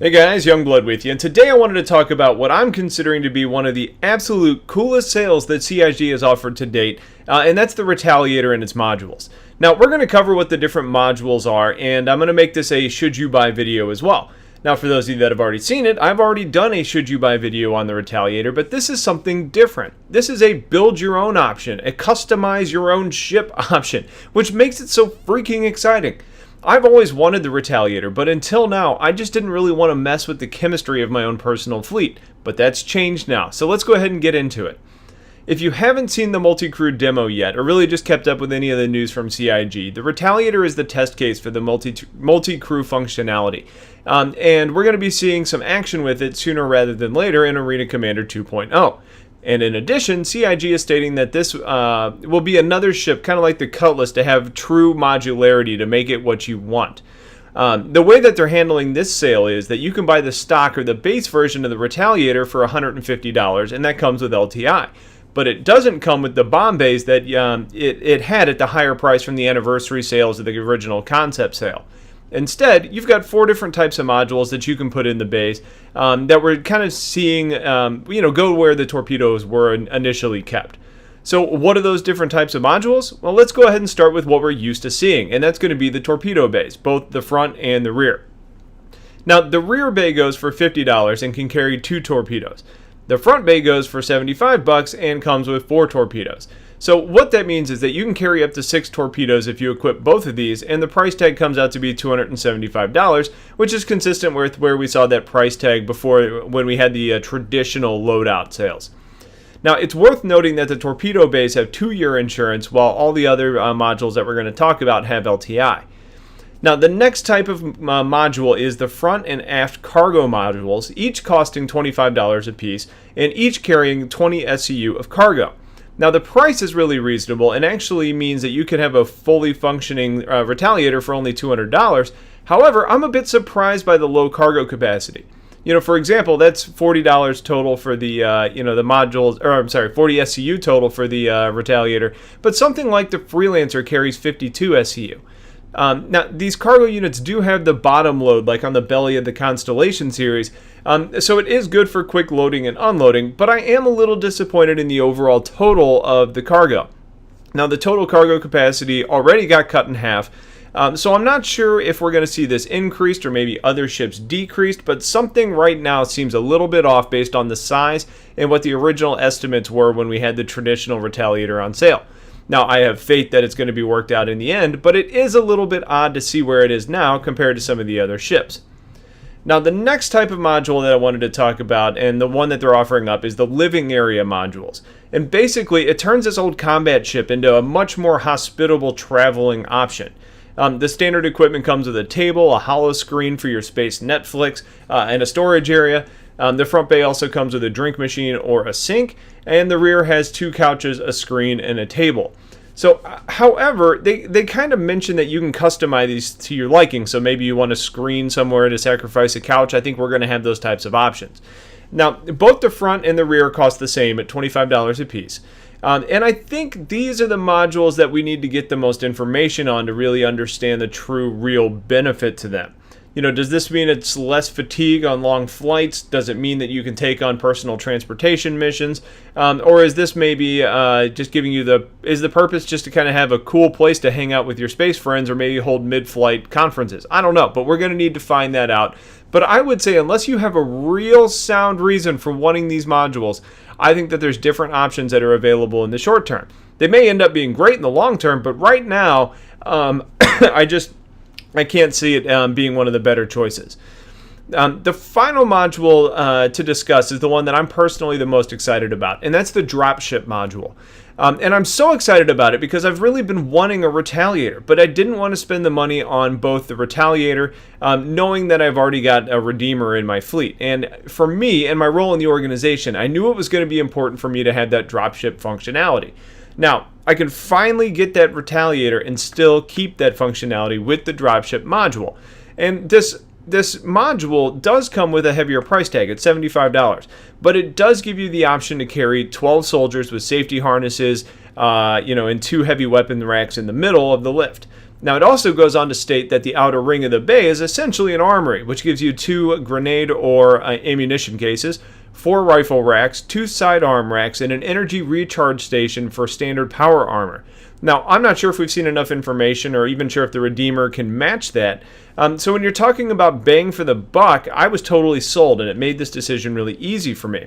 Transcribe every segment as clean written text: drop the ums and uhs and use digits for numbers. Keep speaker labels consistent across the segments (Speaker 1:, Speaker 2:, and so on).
Speaker 1: Hey guys, Youngblood with you, and today I wanted to talk about what I'm considering to be one of the absolute coolest sales that CIG has offered to date, and that's the Retaliator and its modules. Now, we're going to cover what the different modules are, and I'm going to make this a should you buy video as well. Now, for those of you that have already seen it, I've already done a should you buy video on the Retaliator, but this is something different. This is a build your own option, a customize your own ship option, which makes it so freaking exciting. I've always wanted the Retaliator, but until now, I just didn't really want to mess with the chemistry of my own personal fleet. But that's changed now, so let's go ahead and get into it. If you haven't seen the multi-crew demo yet, or really just kept up with any of the news from CIG, the Retaliator is the test case for the multi-crew functionality. And we're going to be seeing some action with it sooner rather than later in Arena Commander 2.0. And in addition, CIG is stating that this will be another ship, kind of like the Cutlass, to have true modularity to make it what you want. The way that they're handling this sale is that you can buy the stock or the base version of the Retaliator for $150, and that comes with LTI. But it doesn't come with the bomb bays that it had at the higher price from the anniversary sales of the original concept sale. Instead, you've got 4 different types of modules that you can put in the base that we're kind of seeing, go where the torpedoes were initially kept. So what are those different types of modules? Well, let's go ahead and start with what we're used to seeing, and that's going to be the torpedo bays, both the front and the rear. Now, the rear bay goes for $50 and can carry 2 torpedoes. The front bay goes for $75 and comes with 4 torpedoes. So what that means is that you can carry up to 6 torpedoes if you equip both of these, and the price tag comes out to be $275, which is consistent with where we saw that price tag before when we had the traditional loadout sales. Now, it's worth noting that the torpedo bays have 2-year insurance, while all the other modules that we're going to talk about have LTI. Now, the next type of module is the front and aft cargo modules, each costing $25 a piece, and each carrying 20 SCU of cargo. Now, the price is really reasonable and actually means that you can have a fully functioning Retaliator for only $200. However, I'm a bit surprised by the low cargo capacity. For example, that's $40 total for the, the modules, or I'm sorry, 40 SCU total for the Retaliator, but something like the Freelancer carries 52 SCU. Now, these cargo units do have the bottom load, like on the belly of the Constellation series, so it is good for quick loading and unloading, but I am a little disappointed in the overall total of the cargo. Now, the total cargo capacity already got cut in half, so I'm not sure if we're going to see this increased or maybe other ships decreased, but something right now seems a little bit off based on the size and what the original estimates were when we had the traditional Retaliator on sale. Now, I have faith that it's going to be worked out in the end, but it is a little bit odd to see where it is now compared to some of the other ships. Now, the next type of module that I wanted to talk about, and the one that they're offering up, is the living area modules. And basically, it turns this old combat ship into a much more hospitable traveling option. The standard equipment comes with a table, a hollow screen for your space Netflix, and a storage area. The front bay also comes with a drink machine or a sink, and the rear has 2 couches, a screen, and a table. So, however, they kind of mention that you can customize these to your liking, so maybe you want a screen somewhere to sacrifice a couch. I think we're going to have those types of options. Now, both the front and the rear cost the same at $25 a piece. And I think these are the modules that we need to get the most information on to really understand the true, real benefit to them. Does this mean it's less fatigue on long flights? Does it mean that you can take on personal transportation missions? Or is this maybe just giving you is the purpose just to kind of have a cool place to hang out with your space friends or maybe hold mid-flight conferences? I don't know, but we're going to need to find that out. But I would say unless you have a real sound reason for wanting these modules, I think that there's different options that are available in the short term. They may end up being great in the long term, but right now, I can't see it being one of the better choices. The final module to discuss is the one that I'm personally the most excited about, and that's the Dropship module. And I'm so excited about it because I've really been wanting a Retaliator, but I didn't want to spend the money on both the Retaliator, knowing that I've already got a Redeemer in my fleet. And for me and my role in the organization, I knew it was going to be important for me to have that Dropship functionality. Now, I can finally get that Retaliator and still keep that functionality with the Dropship module. And this module does come with a heavier price tag at $75, but it does give you the option to carry 12 soldiers with safety harnesses, and 2 heavy weapon racks in the middle of the lift. Now, it also goes on to state that the outer ring of the bay is essentially an armory, which gives you 2 grenade or ammunition cases, 4 rifle racks, 2 sidearm racks, and an energy recharge station for standard power armor. Now, I'm not sure if we've seen enough information or even sure if the Redeemer can match that. So when you're talking about bang for the buck, I was totally sold, and it made this decision really easy for me.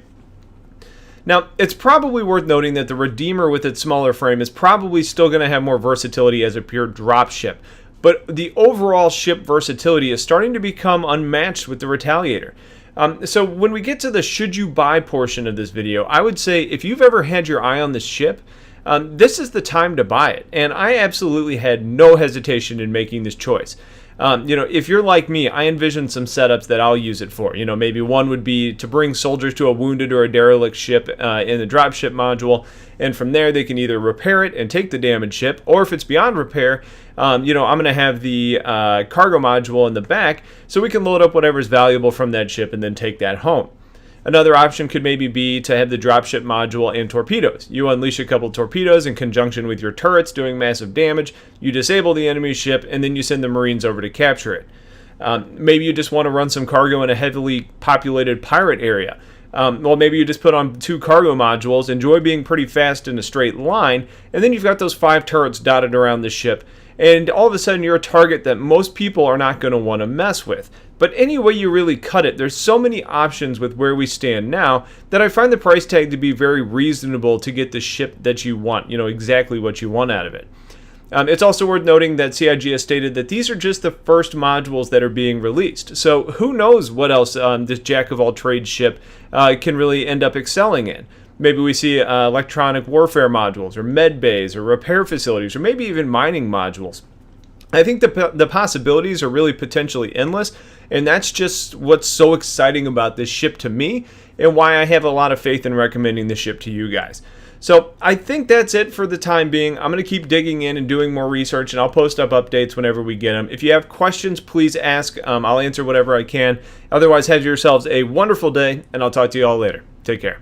Speaker 1: Now, it's probably worth noting that the Redeemer with its smaller frame is probably still going to have more versatility as a pure dropship, but the overall ship versatility is starting to become unmatched with the Retaliator. So when we get to the should you buy portion of this video, I would say if you've ever had your eye on this ship, this is the time to buy it, and I absolutely had no hesitation in making this choice. If you're like me, I envision some setups that I'll use it for. Maybe one would be to bring soldiers to a wounded or a derelict ship in the dropship module, and from there they can either repair it and take the damaged ship, or if it's beyond repair, I'm going to have the cargo module in the back so we can load up whatever's valuable from that ship and then take that home. Another option could maybe be to have the dropship module and torpedoes. You unleash a couple torpedoes in conjunction with your turrets doing massive damage, you disable the enemy ship, and then you send the Marines over to capture it. Maybe you just want to run some cargo in a heavily populated pirate area. Maybe you just put on 2 cargo modules, enjoy being pretty fast in a straight line, and then you've got those 5 turrets dotted around the ship, and all of a sudden you're a target that most people are not going to want to mess with. But any way you really cut it, there's so many options with where we stand now that I find the price tag to be very reasonable to get the ship that you want, exactly what you want out of it. It's also worth noting that CIG has stated that these are just the first modules that are being released. So who knows what else this jack-of-all-trades ship can really end up excelling in. Maybe we see electronic warfare modules, or med bays, or repair facilities, or maybe even mining modules. I think the possibilities are really potentially endless, and that's just what's so exciting about this ship to me, and why I have a lot of faith in recommending this ship to you guys. So I think that's it for the time being. I'm going to keep digging in and doing more research, and I'll post up updates whenever we get them. If you have questions, please ask. I'll answer whatever I can. Otherwise, have yourselves a wonderful day, and I'll talk to you all later. Take care.